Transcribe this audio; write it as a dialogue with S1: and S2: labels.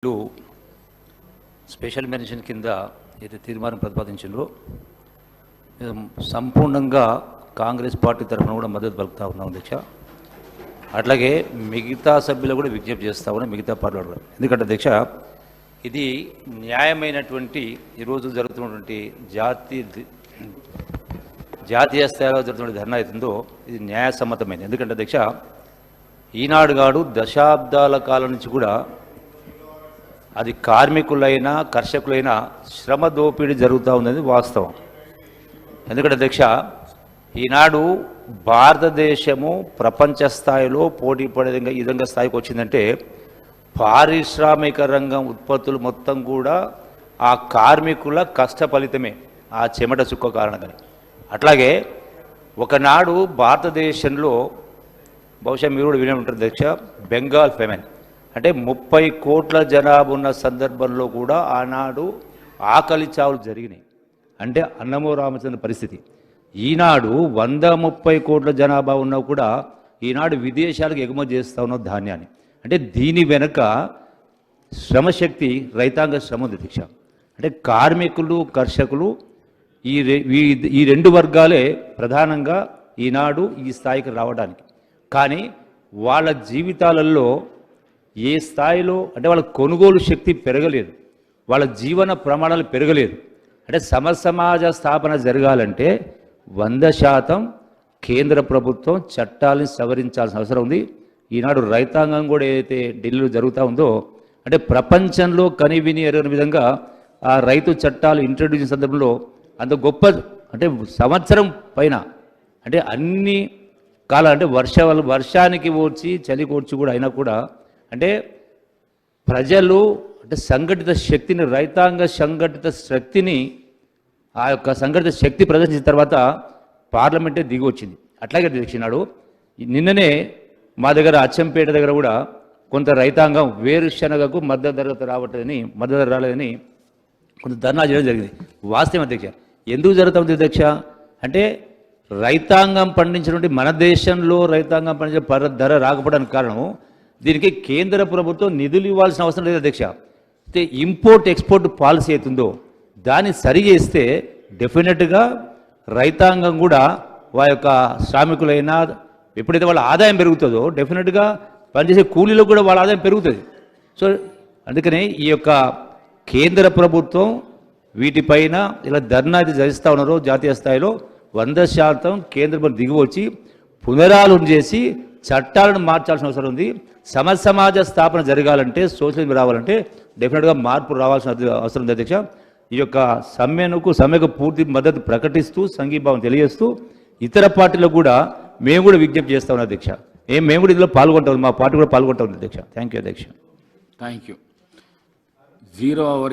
S1: వీళ్ళు special mention కింద ఏదైతే తీర్మానం ప్రతిపాదించారో సంపూర్ణంగా కాంగ్రెస్ పార్టీ తరఫున కూడా మద్దతు పలుకుతా ఉన్నాం అధ్యక్ష. అట్లాగే మిగతా సభ్యులు కూడా విజ్ఞప్తి చేస్తా ఉన్నాం, మిగతా పార్టీలు కూడా. ఎందుకంటే అధ్యక్ష, ఇది న్యాయమైనటువంటి ఈరోజు జరుగుతున్నటువంటి జాతీయ స్థాయిలో జరుగుతున్న ధర్నా అవుతుందో ఇది న్యాయసమ్మతమైనది. ఎందుకంటే అధ్యక్ష, ఈనాడు గాడు దశాబ్దాల కాలం నుంచి కూడా అది కార్మికులైనా కర్షకులైనా శ్రమ దోపిడీ జరుగుతూ ఉన్నది వాస్తవం. ఎందుకంటే అధ్యక్ష, ఈనాడు భారతదేశము ప్రపంచ స్థాయిలో పోటీ పడే ఈ విధంగా స్థాయికి వచ్చిందంటే పారిశ్రామిక రంగం ఉత్పత్తులు మొత్తం కూడా ఆ కార్మికుల కష్ట ఫలితమే, ఆ చెమట చుక్క కారణంగా. అట్లాగే ఒకనాడు భారతదేశంలో బహుశా మీరు కూడా వినే ఉంటారు అధ్యక్ష, బెంగాల్ ఫెమెన్ అంటే 30 కోట్ల జనాభా ఉన్న సందర్భంలో కూడా ఆనాడు ఆకలి చావులు జరిగినాయి. అంటే అన్నమో రామచంద్ర పరిస్థితి. ఈనాడు 130 కోట్ల జనాభా ఉన్నా కూడా ఈనాడు విదేశాలకు ఎగుమతి చేస్తూ ఉన్న ధాన్యాన్ని. అంటే దీని వెనుక శ్రమశక్తి, రైతాంగ శ్రమ ఉంది దీక్ష. అంటే కార్మికులు కర్షకులు ఈ రెండు వర్గాలే ప్రధానంగా ఈనాడు ఈ స్థాయికి రావడానికి. కానీ వాళ్ళ జీవితాలలో ఏ స్థాయిలో అంటే వాళ్ళ కొనుగోలు శక్తి పెరగలేదు, వాళ్ళ జీవన ప్రమాణాలు పెరగలేదు. అంటే సమసమాజ స్థాపన జరగాలంటే 100% కేంద్ర ప్రభుత్వం చట్టాలను సవరించాల్సిన అవసరం ఉంది. ఈనాడు రైతాంగం కూడా ఏదైతే ఢిల్లీలో జరుగుతూ ఉందో, అంటే ప్రపంచంలో కనివిని ఎరగని విధంగా ఆ రైతు చట్టాలు ఇంట్రడ్యూస్ చేసిన సందర్భంలో అంత గొప్ప, అంటే సంవత్సరం పైన అంటే అన్ని కాలం అంటే వర్షానికి ఓర్చి చలి కోర్చి కూడా అయినా కూడా అంటే ప్రజలు అంటే సంఘటిత శక్తిని, రైతాంగ సంఘటిత శక్తిని, ఆ యొక్క సంఘటిత శక్తి ప్రదర్శించిన తర్వాత పార్లమెంటే దిగి వచ్చింది. అట్లాగే తెచ్చినాడు. నిన్ననే మా దగ్గర అచ్చంపేట దగ్గర కూడా కొంత రైతాంగం వేరుశనగకు మద్దతు ధర రాలేదని కొంత ధర్నా చేయడం జరిగింది. వాస్తవం అధ్యక్ష. ఎందుకు జరుగుతుంది అధ్యక్ష అంటే రైతాంగం పండించినటువంటి మన దేశంలో రైతాంగం పండించే ధర రాకపోవడానికి కారణం దీనికి కేంద్ర ప్రభుత్వం నిధులు ఇవ్వాల్సిన అవసరం లేదు అధ్యక్ష. అయితే ఇంపోర్ట్ ఎక్స్పోర్ట్ పాలసీ అవుతుందో దాన్ని సరి చేస్తే డెఫినెట్గా రైతాంగం కూడా వారి యొక్క శ్రామికులైనా ఎప్పుడైతే వాళ్ళ ఆదాయం పెరుగుతుందో డెఫినెట్గా పనిచేసే కూలీలో కూడా వాళ్ళ ఆదాయం పెరుగుతుంది. సో అందుకనే ఈ యొక్క కేంద్ర ప్రభుత్వం వీటిపైన ఇలా ధర్నా అయితే జరిస్తూ ఉన్నారో జాతీయ స్థాయిలో 100% కేంద్ర ప్రభుత్వం దిగివచ్చి పునరాలోచన చేసి చట్టాలను మార్చాల్సిన అవసరం ఉంది. సమసమాజ స్థాపన జరగాలంటే, సోషలిజం రావాలంటే డెఫినెట్గా మార్పు రావాల్సిన అవసరం ఉంది అధ్యక్ష. ఈ యొక్క సమ్మెకు పూర్తి మద్దతు ప్రకటిస్తూ సంఘీభావం తెలియజేస్తూ ఇతర పార్టీలకు కూడా మేము కూడా విజ్ఞప్తి చేస్తా ఉన్నాం అధ్యక్ష. మేము కూడా ఇందులో పాల్గొంటాం, మా పార్టీ కూడా పాల్గొంటా ఉంది అధ్యక్ష. థ్యాంక్ యూ అధ్యక్ష.
S2: Thank you. 0 hour